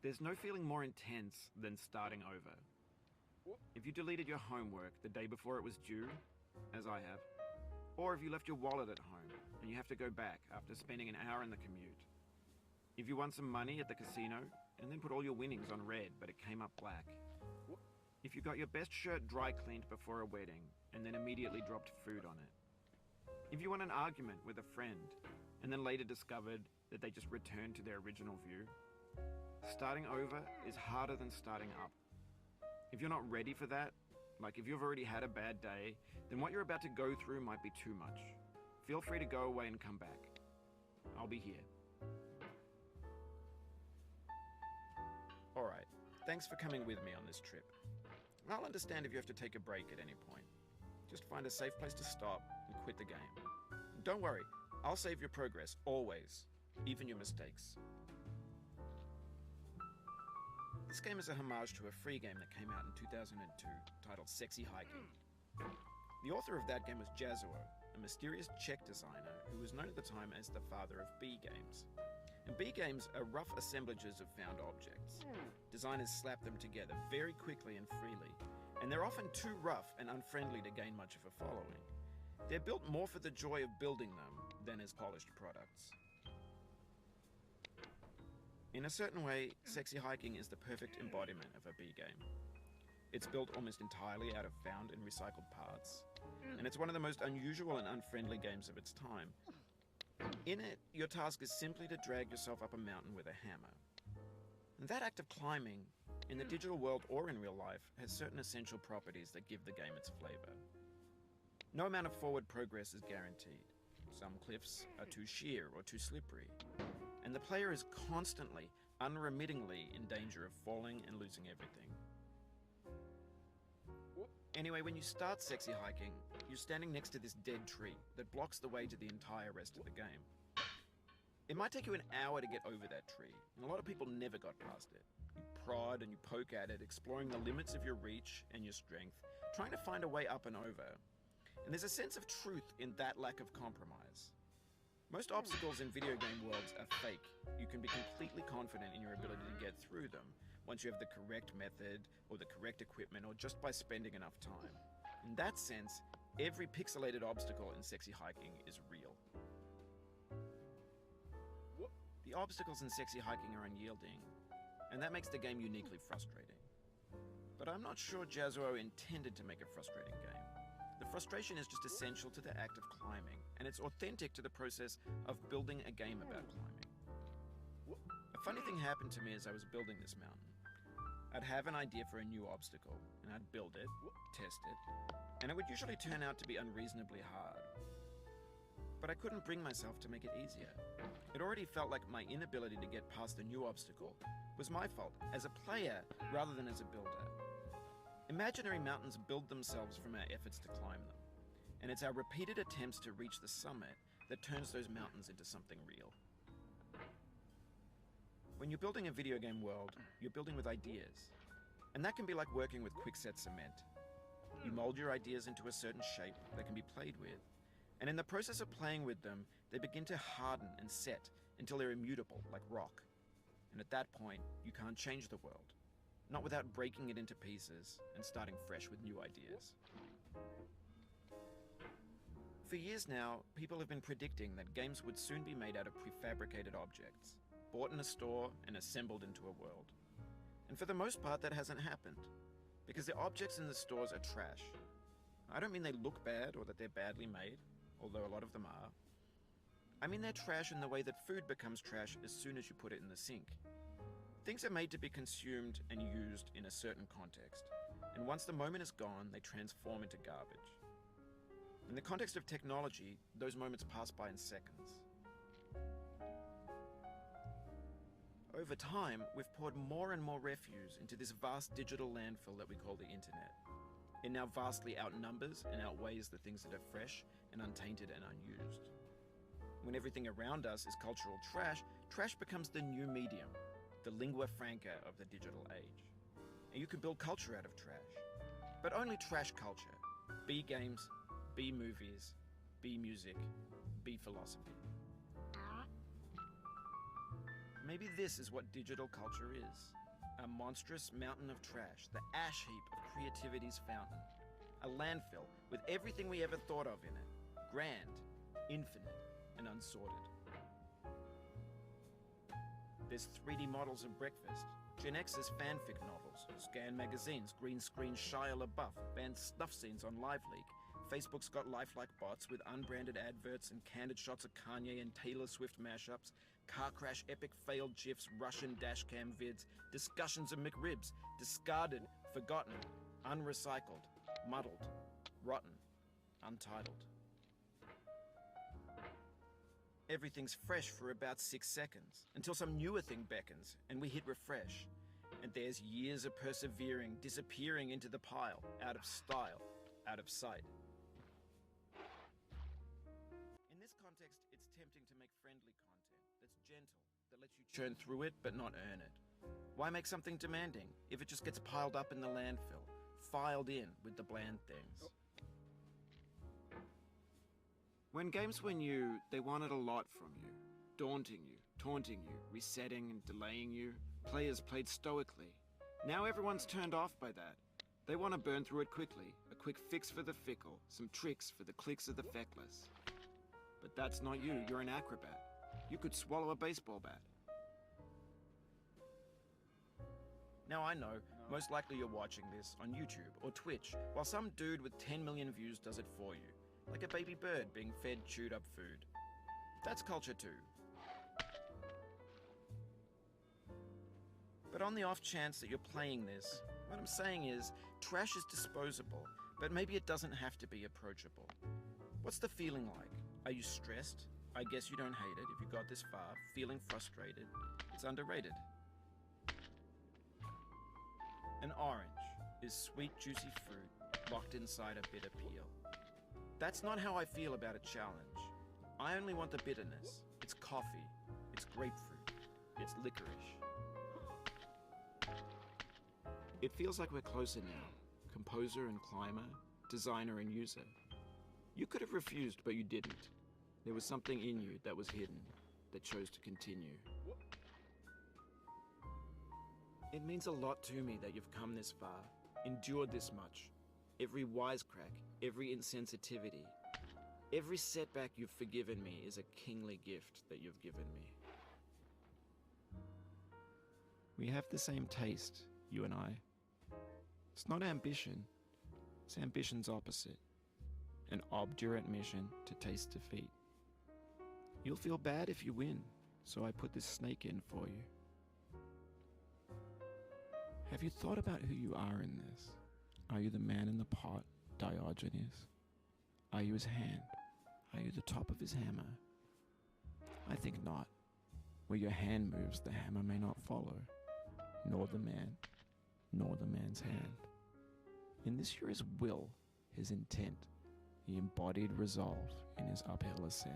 There's no feeling more intense than starting over. If you deleted your homework the day before it was due, as I have, or if you left your wallet at home and you have to go back after spending an hour in the commute. If you won some money at the casino and then put all your winnings on red but it came up black. If you got your best shirt dry cleaned before a wedding and then immediately dropped food on it. If you won an argument with a friend and then later discovered that they just returned to their original view. Starting over is harder than starting up. If you're not ready for that, like if you've already had a bad day, then what you're about to go through might be too much. Feel free to go away and come back. I'll be here. Alright, thanks for coming with me on this trip. I'll understand if you have to take a break at any point. Just find a safe place to stop and quit the game. And don't worry, I'll save your progress, always, even your mistakes. This game is a homage to a free game that came out in 2002, titled Sexy Hiking. The author of that game was Jazuo, a mysterious Czech designer who was known at the time as the father of B games. And B games are rough assemblages of found objects. Designers slap them together very quickly and freely, and they're often too rough and unfriendly to gain much of a following. They're built more for the joy of building them than as polished products. In a certain way, Sexy Hiking is the perfect embodiment of a B game. It's built almost entirely out of found and recycled parts, and it's one of the most unusual and unfriendly games of its time. In it, your task is simply to drag yourself up a mountain with a hammer. And that act of climbing, in the digital world or in real life, has certain essential properties that give the game its flavor. No amount of forward progress is guaranteed. Some cliffs are too sheer or too slippery. And the player is constantly, unremittingly in danger of falling and losing everything. Anyway, when you start Sexy Hiking, you're standing next to this dead tree that blocks the way to the entire rest of the game. It might take you an hour to get over that tree, and a lot of people never got past it. You prod and you poke at it, exploring the limits of your reach and your strength, trying to find a way up and over. And there's a sense of truth in that lack of compromise. Most obstacles in video game worlds are fake. You can be completely confident in your ability to get through them once you have the correct method or the correct equipment or just by spending enough time. In that sense, every pixelated obstacle in Sexy Hiking is real. The obstacles in Sexy Hiking are unyielding, and that makes the game uniquely frustrating. But I'm not sure Jazuo intended to make a frustrating game. The frustration is just essential to the act of climbing, and it's authentic to the process of building a game about climbing. A funny thing happened to me as I was building this mountain. I'd have an idea for a new obstacle, and I'd build it, test it, and it would usually turn out to be unreasonably hard. But I couldn't bring myself to make it easier. It already felt like my inability to get past the new obstacle was my fault as a player rather than as a builder. Imaginary mountains build themselves from our efforts to climb them, and it's our repeated attempts to reach the summit that turns those mountains into something real. When you're building a video game world, you're building with ideas, and that can be like working with quickset cement. You mold your ideas into a certain shape that can be played with, and in the process of playing with them, they begin to harden and set until they're immutable, like rock. And at that point, you can't change the world. Not without breaking it into pieces and starting fresh with new ideas. For years now, people have been predicting that games would soon be made out of prefabricated objects, bought in a store and assembled into a world. And for the most part, that hasn't happened, because the objects in the stores are trash. I don't mean they look bad or that they're badly made, although a lot of them are. I mean they're trash in the way that food becomes trash as soon as you put it in the sink. Things are made to be consumed and used in a certain context, and once the moment is gone, they transform into garbage. In the context of technology, those moments pass by in seconds. Over time, we've poured more and more refuse into this vast digital landfill that we call the internet. It now vastly outnumbers and outweighs the things that are fresh and untainted and unused. When everything around us is cultural trash, trash becomes the new medium, the lingua franca of the digital age. And you can build culture out of trash. But only trash culture. B games, B movies, B music, B philosophy. Maybe this is what digital culture is. A monstrous mountain of trash, the ash heap of creativity's fountain. A landfill with everything we ever thought of in it. Grand, infinite, and unsorted. There's 3D models of breakfast, Gen X's fanfic novels, Scan magazines, green screen Shia LaBeouf, banned snuff scenes on LiveLeak. Facebook's got lifelike bots with unbranded adverts and candid shots of Kanye and Taylor Swift mashups, car crash epic failed GIFs, Russian dashcam vids, discussions of McRibs, discarded, forgotten, unrecycled, muddled, rotten, untitled. Everything's fresh for about 6 seconds, until some newer thing beckons, and we hit refresh. And there's years of persevering, disappearing into the pile, out of style, out of sight. In this context, it's tempting to make friendly content that's gentle, that lets you churn through it but not earn it. Why make something demanding if it just gets piled up in the landfill, filed in with the bland things? When games were new, they wanted a lot from you. Daunting you, taunting you, resetting and delaying you. Players played stoically. Now everyone's turned off by that. They want to burn through it quickly. A quick fix for the fickle. Some tricks for the clicks of the feckless. But that's not you. You're an acrobat. You could swallow a baseball bat. Now I know, most likely you're watching this on YouTube or Twitch, while some dude with 10 million views does it for you. Like a baby bird being fed chewed up food. That's culture too. But on the off chance that you're playing this, what I'm saying is, trash is disposable, but maybe it doesn't have to be approachable. What's the feeling like? Are you stressed? I guess you don't hate it if you got this far. Feeling frustrated? It's underrated. An orange is sweet, juicy fruit locked inside a bitter peel. That's not how I feel about a challenge. I only want the bitterness. It's coffee. It's grapefruit. It's licorice. It feels like we're closer now. Composer and climber, designer and user. You could have refused, but you didn't. There was something in you that was hidden, that chose to continue. It means a lot to me that you've come this far, endured this much. Every wisecrack, every insensitivity, every setback you've forgiven me is a kingly gift that you've given me. We have the same taste, you and I. It's not ambition, it's ambition's opposite. An obdurate mission to taste defeat. You'll feel bad if you win, so I put this snake in for you. Have you thought about who you are in this? Are you the man in the pot, Diogenes? Are you his hand? Are you the top of his hammer? I think not. Where your hand moves, the hammer may not follow, nor the man, nor the man's hand. In this you're his will, his intent, the embodied resolve in his uphill ascent.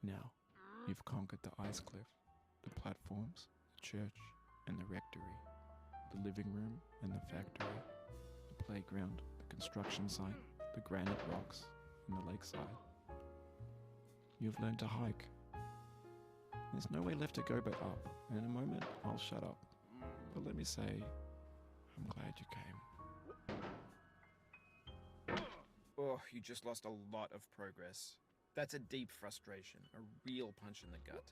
Now, you've conquered the ice cliff, the platforms, the church, and the rectory, the living room and the factory, the playground, the construction site, the granite rocks, and the lakeside. You've learned to hike. There's no way left to go but up, and in a moment, I'll shut up. But let me say, I'm glad you came. Oh, you just lost a lot of progress. That's a deep frustration, a real punch in the gut.